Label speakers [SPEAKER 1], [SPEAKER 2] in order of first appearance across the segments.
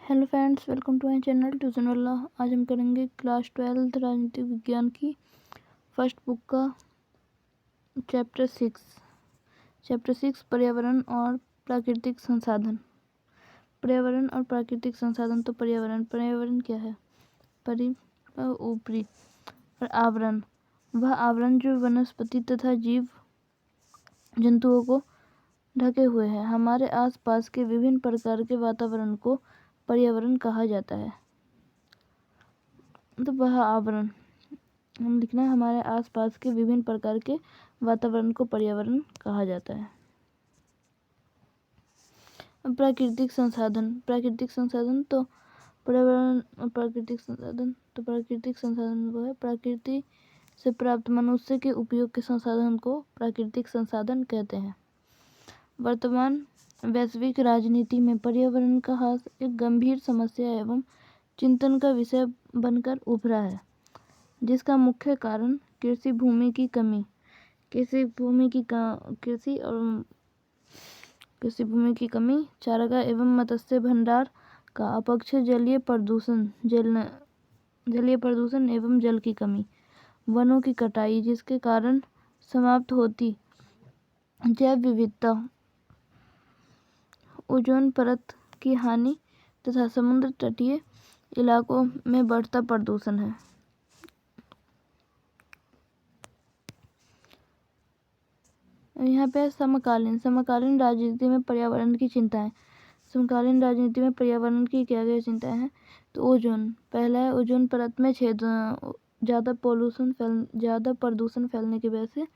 [SPEAKER 1] Hello friends, welcome to my channel tuition Wala. आज हम करेंगे क्लास 12 राजनीतिक विज्ञान की फर्स्ट बुक का चैप्टर 6 पर्यावरण और प्राकृतिक संसाधन। पर्यावरण और प्राकृतिक संसाधन। तो पर्यावरण क्या है? ऊपरी और आवरण, वह आवरण जो वनस्पति तथा जीव जंतुओं को ढके हुए है। हमारे आसपास के विभिन्न प्रकार के वातावरण को पर्यावरण कहा जाता है। तो वह आवरण हम लिखना है, हमारे आसपास के विभिन्न प्रकार के वातावरण को पर्यावरण कहा जाता है। प्राकृतिक संसाधन तो पर्यावरण और प्राकृतिक संसाधन वो है प्रकृति से प्राप्त मनुष्य के उपयोग के संसाधन को प्राकृतिक संसाधन कहते हैं। वर्तमान वैश्विक राजनीति में पर्यावरण का ह्रास एक गंभीर समस्या एवं चिंतन का विषय बनकर उभरा है, जिसका मुख्य कारण कृषि भूमि की कमी, चारागाह एवं मत्स्य भंडार का अपक्ष, जलीय प्रदूषण एवं जल की कमी, वनों की कटाई जिसके कारण समाप्त होती जैव विविधता, ओजोन परत की हानि तथा समुद्र तटीय इलाकों में बढ़ता प्रदूषण है। यहाँ पे समकालीन राजनीति में पर्यावरण की चिंताएं। समकालीन राजनीति में पर्यावरण की क्या क्या चिंताएं हैं? तो ओजोन पहला है, ओजोन परत में छेद, ज़्यादा प्रदूषण फैलने की वजह से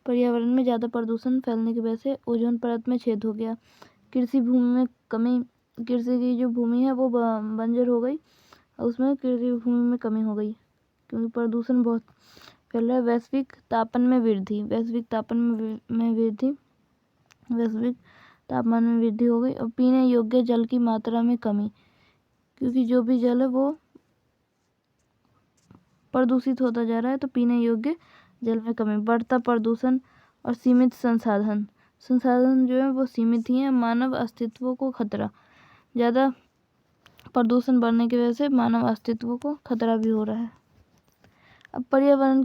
[SPEAKER 1] पर्यावरण में ज़्यादा प्रदूषण फैलने की वजह से ओजोन परत में छेद हो गया। कृषि भूमि में कमी, कृषि की जो भूमि है वो बंजर हो गई, उसमें कृषि भूमि में कमी हो गई क्योंकि प्रदूषण बहुत फैल रहा है। वैश्विक तापमान में वृद्धि हो गई। और पीने योग्य जल की मात्रा में कमी, क्योंकि जो भी जल है वो प्रदूषित होता जा रहा है, तो पीने योग्य जल में कमी। बढ़ता प्रदूषण और सीमित संसाधन जो है वो सीमित ही है। मानव अस्तित्व को खतरा, ज़्यादा प्रदूषण बढ़ने की वजह से मानव अस्तित्व को खतरा भी हो रहा है। अब पर्यावरण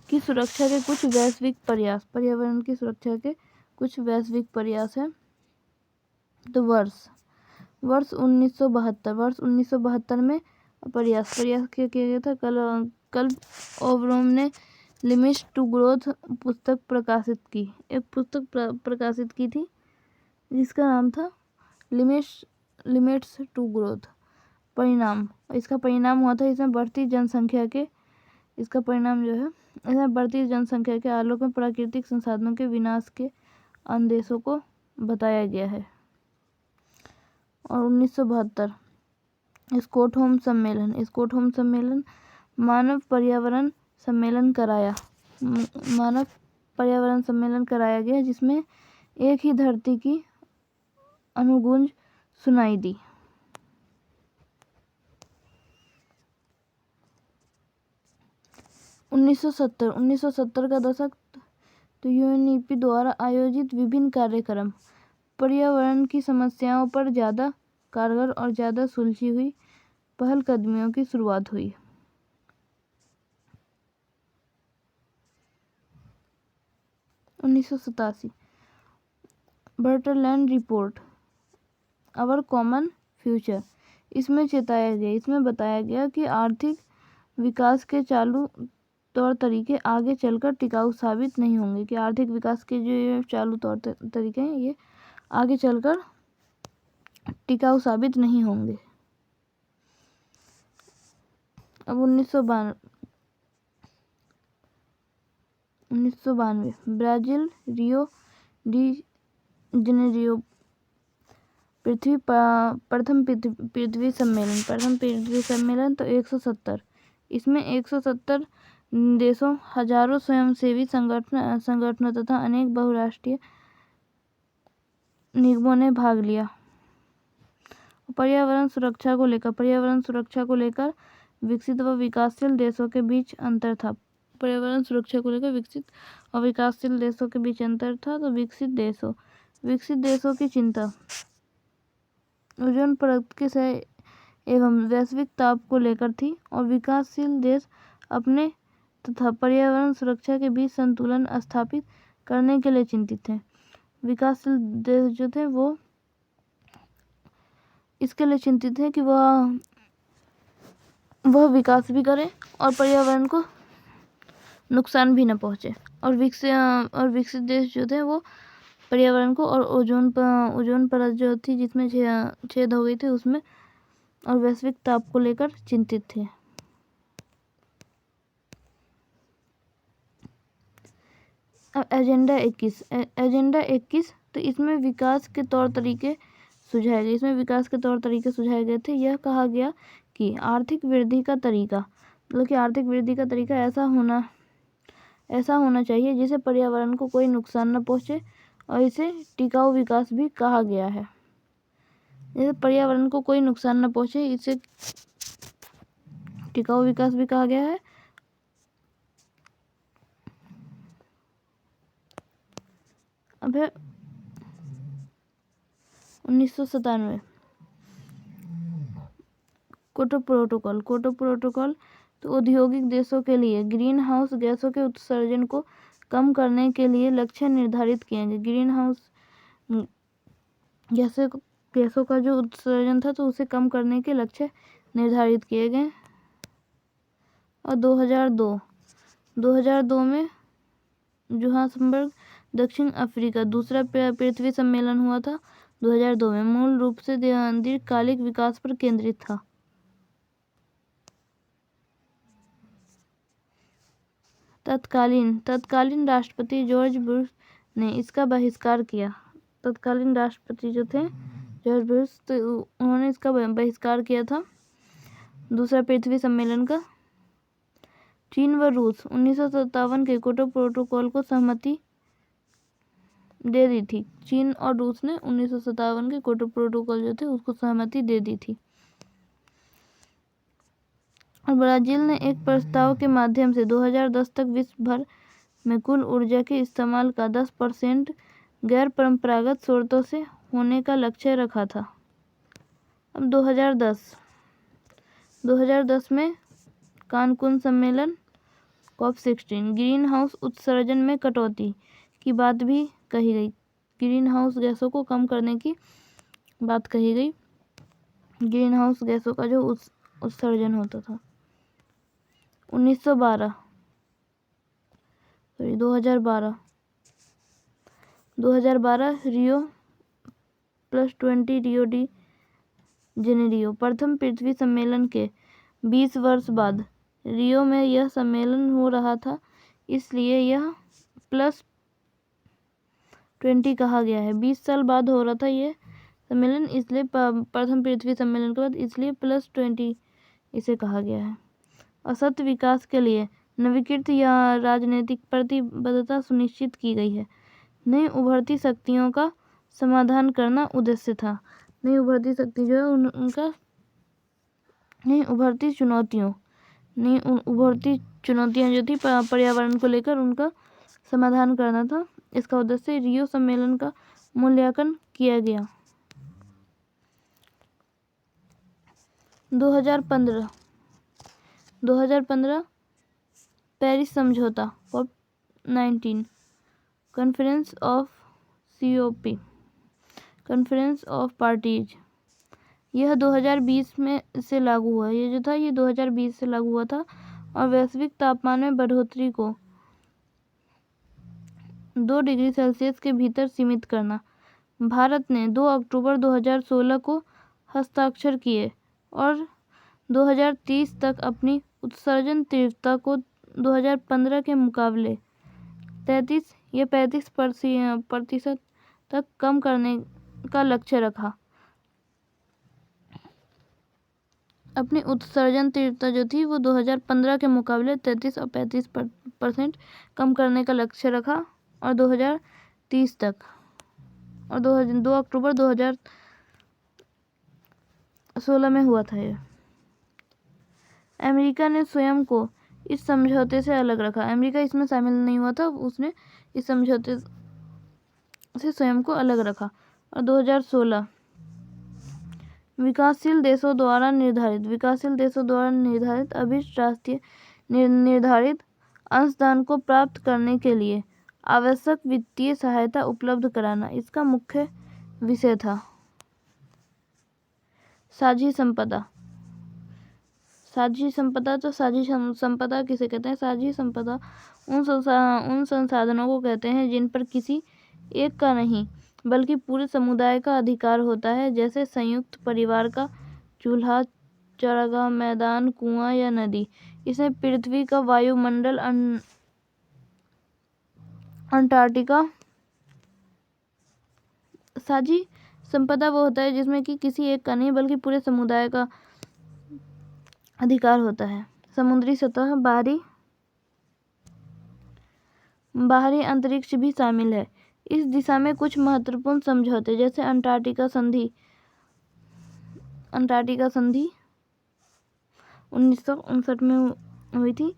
[SPEAKER 1] की सुरक्षा के कुछ वैश्विक प्रयास है। तो वर्ष 1972 में प्रयास किया गया था। कल ओब्रोम ने लिमिट्स टू ग्रोथ पुस्तक प्रकाशित की थी, जिसका नाम था लिमिट्स टू ग्रोथ। परिणाम, इसका परिणाम हुआ था इसमें बढ़ती जनसंख्या के आलोक में प्राकृतिक संसाधनों के विनाश के अंदेशों को बताया गया है। और 1972 स्टॉकहोम सम्मेलन मानव पर्यावरण सम्मेलन कराया गया, जिसमें एक ही धरती की अनुगूंज सुनाई दी। 1970 का दशक, तो यूएनईपी द्वारा आयोजित विभिन्न कार्यक्रम पर्यावरण की समस्याओं पर ज़्यादा कारगर और ज़्यादा सुलझी हुई पहलकदमियों की शुरुआत हुई। 1987 बर्टरलैंड रिपोर्ट आवर कॉमन फ्यूचर। इसमें बताया गया कि आर्थिक विकास के चालू तौर तरीके आगे चलकर टिकाऊ साबित नहीं होंगे, कि आर्थिक विकास के जो ये चालू तौर तरीके हैं ये आगे चलकर टिकाऊ साबित नहीं होंगे। अब 1992 ब्राजील रियो डी जेनेरियो प्रथम पृथ्वी सम्मेलन तो 170। इसमें 170 देशों, हजारों स्वयंसेवी संगठनों तथा अनेक बहुराष्ट्रीय निगमों ने भाग लिया। पर्यावरण सुरक्षा को लेकर विकसित व विकासशील देशों के बीच अंतर था। तो विकसित देशों की चिंता। ओजोन परत के सह एवं वैश्विक ताप को लेकर थी और विकासशील देश अपने तथा पर्यावरण सुरक्षा के बीच संतुलन स्थापित करने के लिए चिंतित थे। विकासशील देश जो थे वो इसके लिए चिंतित है कि वह विकास भी करे और पर्यावरण को नुकसान भी न पहुंचे, और विकसित देश जो थे वो पर्यावरण को और ओजोन परत जो थी जिसमें छेद हो गई थी उसमें और वैश्विक ताप को लेकर चिंतित थे। एजेंडा 21 तो इसमें विकास के तौर तरीके सुझाए गए थे। यह कहा गया कि आर्थिक वृद्धि का तरीका ऐसा होना चाहिए जिसे पर्यावरण को कोई नुकसान न पहुंचे, और इसे टिकाऊ विकास भी कहा गया है। जैसे पर्यावरण को कोई नुकसान न पहुंचे इसे टिकाऊ विकास भी कहा गया है। अब है 1997 क्योटो प्रोटोकॉल तो औद्योगिक देशों के लिए ग्रीन हाउस गैसों के उत्सर्जन को कम करने के लिए लक्ष्य निर्धारित किए गए। ग्रीन हाउस गैसों का जो उत्सर्जन था तो उसे कम करने के लक्ष्य निर्धारित किए गए। और 2002 में जोहान्सबर्ग दक्षिण अफ्रीका दूसरा पृथ्वी सम्मेलन हुआ था 2002 में, मूल रूप से दीर्घकालिक विकास पर केंद्रित था। तत्कालीन राष्ट्रपति जॉर्ज बुश ने इसका बहिष्कार किया। तत्कालीन राष्ट्रपति जो थे जॉर्ज बुश, तो उन्होंने इसका बहिष्कार किया था दूसरा पृथ्वी सम्मेलन का। चीन व रूस 1957 के क्योटो प्रोटोकॉल को सहमति दे दी थी। चीन और रूस ने 1957 के क्योटो प्रोटोकॉल जो थे उसको सहमति दे दी थी। और ब्राजील ने एक प्रस्ताव के माध्यम से 2010 तक विश्व भर में कुल ऊर्जा के इस्तेमाल का 10% गैर परंपरागत स्रोतों से होने का लक्ष्य रखा था। अब 2010 में कानकुन सम्मेलन COP16 ग्रीन हाउस उत्सर्जन में कटौती की बात भी कही गई। ग्रीन हाउस गैसों को कम करने की बात कही गई। ग्रीन हाउस गैसों का जो उत्सर्जन होता था 2012 Rio+20 रियो डी जेनेरियो प्रथम पृथ्वी सम्मेलन के 20 वर्ष बाद रियो में यह सम्मेलन हो रहा था, इसलिए यह +20 कहा गया है। 20 साल बाद हो रहा था ये सम्मेलन, इसलिए प्रथम पृथ्वी सम्मेलन के बाद इसलिए +20 इसे कहा गया है। असत विकास के लिए नवीकृत या राजनीतिक प्रतिबद्धता सुनिश्चित की गई है। नई उभरती शक्तियों का समाधान करना उद्देश्य था। नई उभरती शक्ति जो है उनका नई उभरती चुनौतियां जो थी पर्यावरण को लेकर उनका समाधान करना था। इसका उद्देश्य रियो सम्मेलन का मूल्यांकन किया गया। 2015 पेरिस समझौता COP19 कॉन्फ्रेंस ऑफ पार्टीज यह 2020 में से लागू हुआ। ये जो था ये 2020 से लागू हुआ था और वैश्विक तापमान में बढ़ोतरी को 2 डिग्री सेल्सियस के भीतर सीमित करना। भारत ने 2 अक्टूबर 2016 को हस्ताक्षर किए और 2030 तक अपनी उत्सर्जन तीव्रता को 2015 के मुकाबले 35% तक कम करने का लक्ष्य रखा। अपनी उत्सर्जन तीव्रता जो थी वो 2015 के मुकाबले 33 और 35% कम करने का लक्ष्य रखा और 2030 तक और 2 अक्टूबर 2016 में हुआ था ये। अमेरिका ने स्वयं को इस समझौते से अलग रखा। अमेरिका इसमें शामिल नहीं हुआ था, उसने इस समझौते से स्वयं को अलग रखा। और 2016 विकासशील देशों द्वारा निर्धारित अभिष्ट राष्ट्रीय निर्धारित अंशदान को प्राप्त करने के लिए आवश्यक वित्तीय सहायता उपलब्ध कराना इसका मुख्य विषय था। साझी संपदा किसे कहते हैं? साझी संपदा उन संसाधनों को कहते हैं जिन पर किसी एक का नहीं बल्कि पूरे समुदाय का अधिकार होता है, जैसे संयुक्त परिवार का चूल्हा, चरागाह, मैदान, कुआं या नदी। इसमें पृथ्वी का वायुमंडल, अंटार्कटिका। साझी संपदा वो होता है जिसमें कि किसी एक का नहीं बल्कि पूरे समुदाय का अधिकार होता है। समुद्री सतह, बाहरी अंतरिक्ष भी शामिल है। इस दिशा में कुछ महत्वपूर्ण समझौते जैसे अंटार्कटिका संधि 1959 में हुई थी,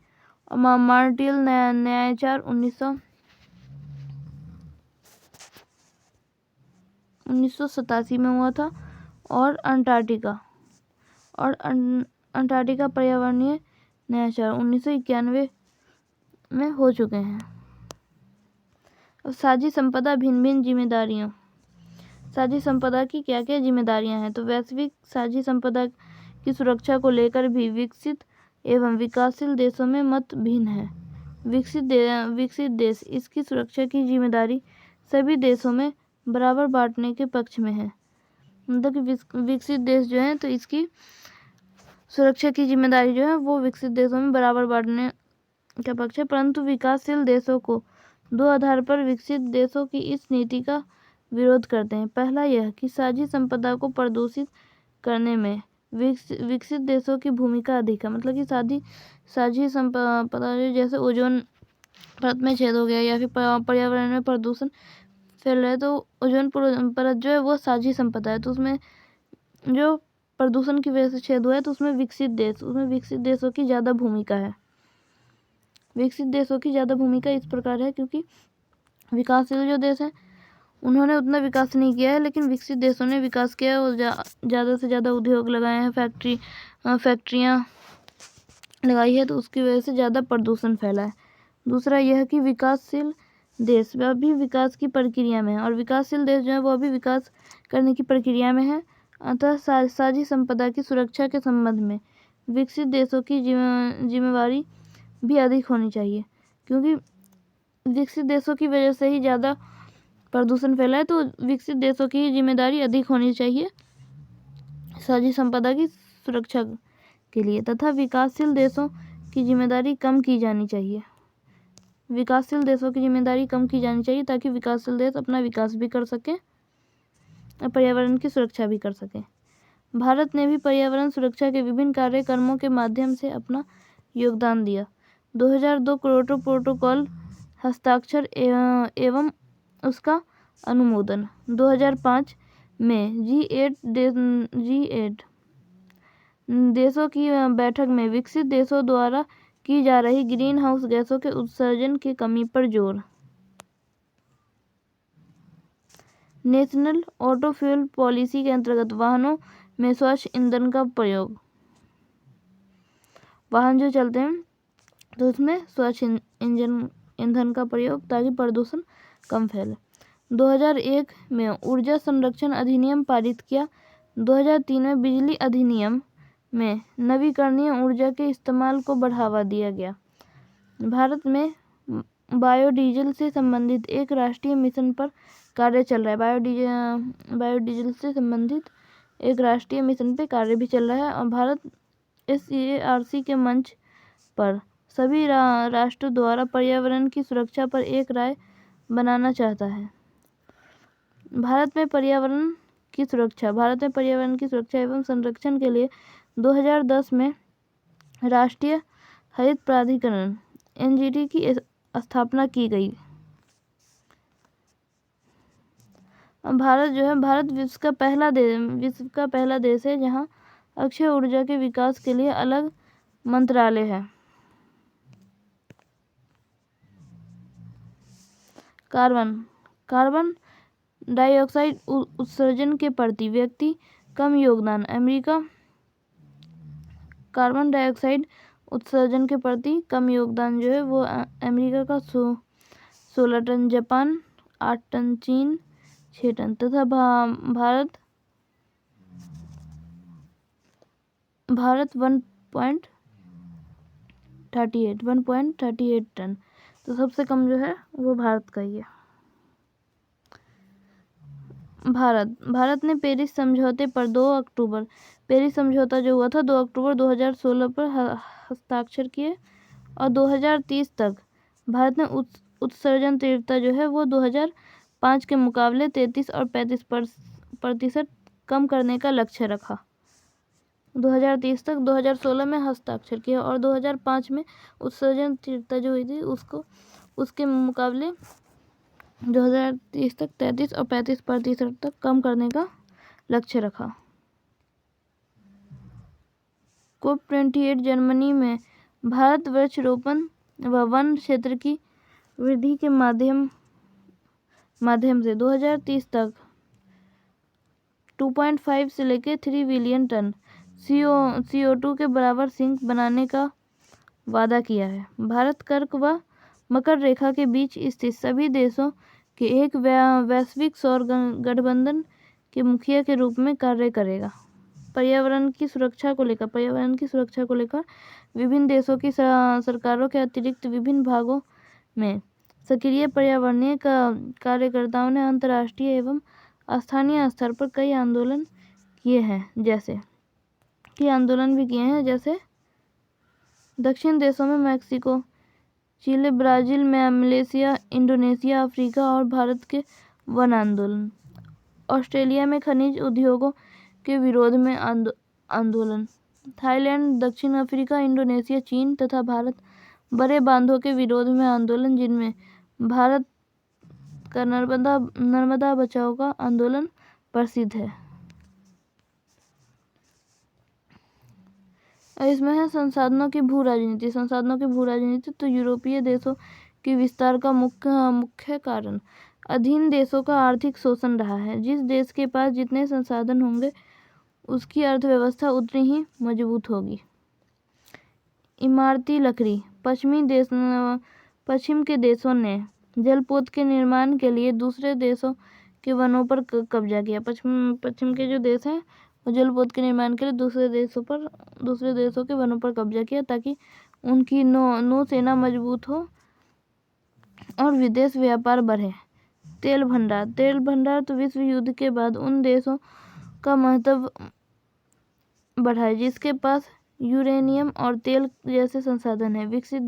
[SPEAKER 1] और मॉन्ट्रियल न्यायाचार 1987 में हुआ था, और अंटार्कटिका पर्यावरणीय न्यायाचार 1991 में हो चुके हैं। अब साझी संपदा भिन्न जिम्मेदारियों। साझी संपदा की क्या क्या जिम्मेदारियां हैं? तो वैश्विक साझी संपदा की सुरक्षा को लेकर भी विकसित एवं विकासशील देशों में मत भिन्न है। विकसित देश इसकी सुरक्षा की जिम्मेदारी सभी देशों में बराबर बांटने के पक्ष में है। मतलब कि विकसित देश जो है तो इसकी सुरक्षा की जिम्मेदारी जो है वो विकसित देशों में बराबर बांटने का पक्ष है, परंतु विकासशील देशों को दो आधार पर विकसित देशों की इस नीति का विरोध करते हैं। पहला यह कि साझी संपदा को प्रदूषित करने में विकसित देशों की भूमिका अधिक है। मतलब कि साझी संपदा जैसे ओजोन परत में छेद हो गया या फिर पर्यावरण में प्रदूषण फैल रहा है, तो ओजोन परत जो है वो साझी संपदा है। तो उसमें जो प्रदूषण की वजह से छेद हुआ है तो उसमें विकसित देशों की ज़्यादा भूमिका है। विकसित देशों की ज़्यादा भूमिका इस प्रकार है क्योंकि विकासशील जो देश है उन्होंने उतना विकास नहीं किया है, लेकिन विकसित देशों ने विकास किया है और ज़्यादा से ज़्यादा उद्योग लगाए हैं, फैक्ट्रियाँ लगाई है, तो उसकी वजह से ज़्यादा प्रदूषण फैला है। दूसरा यह कि विकासशील देश अभी विकास की प्रक्रिया में है और विकासशील देश जो है वो अभी विकास करने की प्रक्रिया में है। अतः साझी संपदा की सुरक्षा के संबंध में विकसित देशों की जिम्मेवारी भी अधिक होनी चाहिए, क्योंकि विकसित देशों की वजह से ही ज़्यादा प्रदूषण फैला है, तो विकसित देशों की जिम्मेदारी अधिक होनी चाहिए साझी संपदा की सुरक्षा के लिए, तथा विकासशील देशों की जिम्मेदारी कम की जानी चाहिए। ताकि विकासशील देश अपना विकास भी कर सकें और पर्यावरण की सुरक्षा भी कर सकें। भारत ने भी पर्यावरण सुरक्षा के विभिन्न कार्यक्रमों के माध्यम से अपना योगदान दिया। 2002 क्योटो प्रोटोकॉल हस्ताक्षर एवं उसका अनुमोदन। 2005 में G8 देशों की बैठक में विकसित देशों द्वारा की जा रही ग्रीन हाउस गैसों के उत्सर्जन की कमी पर जोर। नेशनल ऑटो फ्यूल पॉलिसी के अंतर्गत वाहनों में स्वच्छ ईंधन का प्रयोग। वाहन जो चलते हैं तो उसमें स्वच्छ ईंधन का प्रयोग ताकि प्रदूषण कम फैले। 2001 में ऊर्जा संरक्षण अधिनियम पारित किया। 2003 में बिजली अधिनियम में नवीकरणीय ऊर्जा के इस्तेमाल को बढ़ावा दिया गया। भारत में बायोडीजल से संबंधित एक राष्ट्रीय मिशन पर कार्य चल रहा है। बायोडीजल से संबंधित एक राष्ट्रीय मिशन पे कार्य भी चल रहा है, और भारत SCARC के मंच पर सभी राष्ट्रों द्वारा पर्यावरण की सुरक्षा पर एक राय बनाना चाहता है। भारत में पर्यावरण की सुरक्षा एवं संरक्षण के लिए 2010 में राष्ट्रीय हरित प्राधिकरण NGT की स्थापना की गई। भारत विश्व का पहला देश है जहां अक्षय ऊर्जा के विकास के लिए अलग मंत्रालय है। कार्बन डाइऑक्साइड उत्सर्जन के प्रति व्यक्ति कम योगदान अमेरिका, कार्बन डाइऑक्साइड उत्सर्जन के प्रति कम योगदान जो है वो अमेरिका का 16 टन, जापान 8 टन, चीन 6 टन तथा भारत 1.38 टन। तो सबसे कम जो है वो भारत का ही है। भारत ने पेरिस समझौते पर 2 अक्टूबर पेरिस समझौता जो हुआ था 2 अक्टूबर 2016 पर हस्ताक्षर किए और 2030 तक भारत ने उत्सर्जन तीव्रता जो है वो 2005 के मुकाबले 33 और 35% कम करने का लक्ष्य रखा। 2030 तक 2016 में हस्ताक्षर किया और 2005 में उत्सर्जन तीव्रता जो हुई थी उसके मुकाबले 2030 तक 33 और 35% तक कम करने का लक्ष्य रखा। COP28 जर्मनी में भारत वृक्षारोपण व वन क्षेत्र की वृद्धि के माध्यम से 2030 तक 2.5 से लेकर 3 बिलियन टन CO2 के बराबर सिंक बनाने का वादा किया है। भारत कर्क व मकर रेखा के बीच स्थित सभी देशों के एक वैश्विक सौर गठबंधन के मुखिया के रूप में कार्य करेगा। पर्यावरण की सुरक्षा को लेकर विभिन्न देशों की सरकारों के अतिरिक्त विभिन्न भागों में सक्रिय पर्यावरणीय कार्यकर्ताओं ने अंतर्राष्ट्रीय एवं स्थानीय स्तर पर कई आंदोलन किए हैं, जैसे दक्षिण देशों में मैक्सिको, चिली, ब्राजील में मलेशिया, इंडोनेशिया, अफ्रीका और भारत के वन आंदोलन, ऑस्ट्रेलिया में खनिज उद्योगों के विरोध में आंदोलन, थाईलैंड, दक्षिण अफ्रीका, इंडोनेशिया, चीन तथा भारत बड़े बांधों के विरोध में आंदोलन, जिनमें भारत का नर्मदा बचाओ का आंदोलन प्रसिद्ध है। और इसमें है संसाधनों की भू राजनीति। तो यूरोपीय देशों के विस्तार का मुख्य कारण अधीन देशों का आर्थिक शोषण रहा है। जिस देश के पास जितने संसाधन होंगे उसकी अर्थव्यवस्था उतनी ही मजबूत होगी। इमारती लकड़ी पश्चिम के देशों ने जलपोत के निर्माण के लिए दूसरे देशों के वनों पर कब्जा किया। पश्चिम के जो देश हैं वो जलपोत के निर्माण के लिए दूसरे देशों के वनों पर कब्जा किया ताकि उनकी नौसेना मजबूत हो और विदेश व्यापार बढ़े। तेल भंडार तो विश्व युद्ध के बाद उन देशों का महत्व बढ़ा जिसके पास यूरेनियम और तेल जैसे संसाधन है। विकसित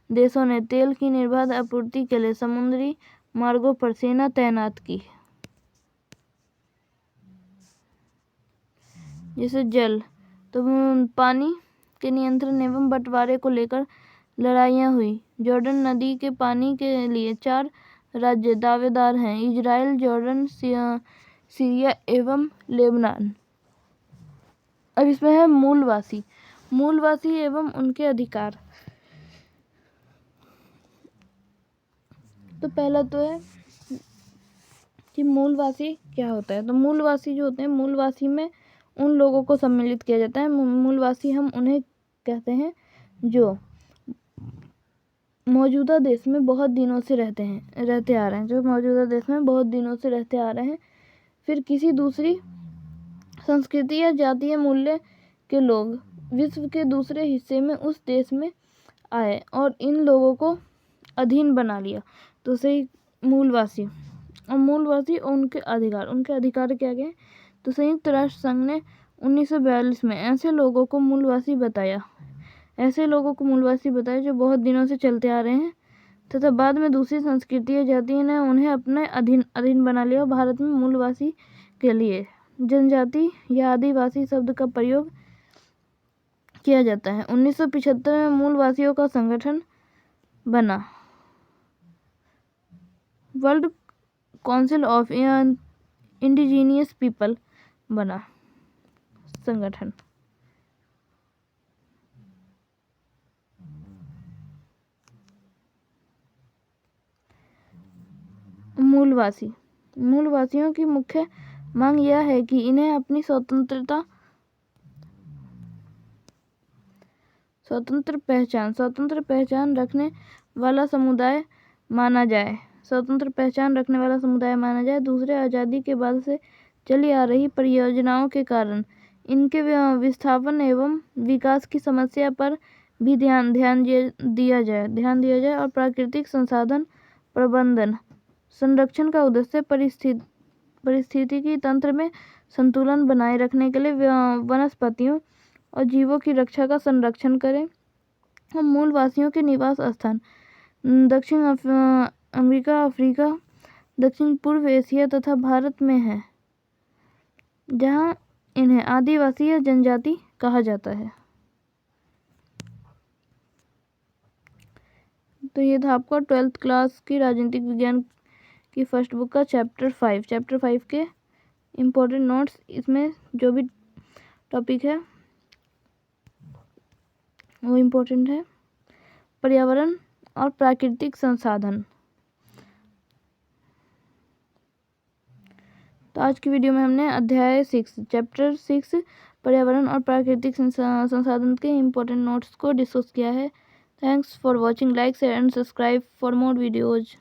[SPEAKER 1] देशों ने तेल की निर्बाध आपूर्ति के लिए समुद्री मार्गों पर सेना तैनात की। जैसे जल, तो पानी के नियंत्रण एवं बंटवारे को लेकर लड़ाइयाँ हुई। जॉर्डन नदी के पानी के लिए 4 राज्य दावेदार हैं: इजराइल, जॉर्डन, सीरिया एवं लेबनान। अब इसमें है मूलवासी एवं उनके अधिकार। तो पहला तो है कि मूलवासी क्या होता है। तो मूलवासी जो होते हैं, मूलवासी में उन लोगों को सम्मिलित किया जाता है। मूलवासी हम उन्हें कहते हैं जो मौजूदा देश में बहुत दिनों से रहते आ रहे हैं, फिर किसी दूसरी संस्कृति या जातीय मूल्य के लोग विश्व के दूसरे हिस्से में उस देश में आए और इन लोगों को अधीन बना लिया। तो सही मूलवासी और उनके अधिकार क्या गए। तो संयुक्त राष्ट्र संघ ने 1942 में ऐसे लोगों को मूलवासी बताया जो बहुत दिनों से चलते आ रहे हैं तथा बाद में दूसरी संस्कृति या जाति ने उन्हें अपने अधीन बना लिया। भारत में मूलवासी के लिए जनजाति या आदिवासी शब्द का प्रयोग किया जाता है। 1975 में मूलवासियों का संगठन बना, world council of indigenous people बना संगठन। मूलवासियों की मुख्य मांग यह है कि इन्हें अपनी स्वतंत्र पहचान रखने वाला समुदाय माना जाए। दूसरे, आज़ादी के बाद से चली आ रही परियोजनाओं के कारण इनके विस्थापन एवं विकास की समस्या पर भी ध्यान दिया जाए और प्राकृतिक संसाधन प्रबंधन संरक्षण का उद्देश्य पारिस्थितिकी तंत्र में संतुलन बनाए रखने के लिए वनस्पतियों और जीवों की रक्षा का संरक्षण करें। हम मूल वासियों के निवास स्थान दक्षिण अमेरिका, अफ्रीका, दक्षिण पूर्व एशिया तथा भारत में है, जहां इन्हें आदिवासी या जनजाति कहा जाता है। तो ये था आपका 12th क्लास की राजनीतिक विज्ञान की फर्स्ट बुक का चैप्टर 5 के इम्पोर्टेंट नोट्स। इसमें जो भी टॉपिक है वो इम्पोर्टेंट है। पर्यावरण और प्राकृतिक संसाधन। तो आज की वीडियो में हमने अध्याय 6 चैप्टर 6 पर्यावरण और प्राकृतिक संसाधन के इम्पोर्टेंट नोट्स को डिस्कस किया है। Thanks for watching. Like, share and subscribe for more videos.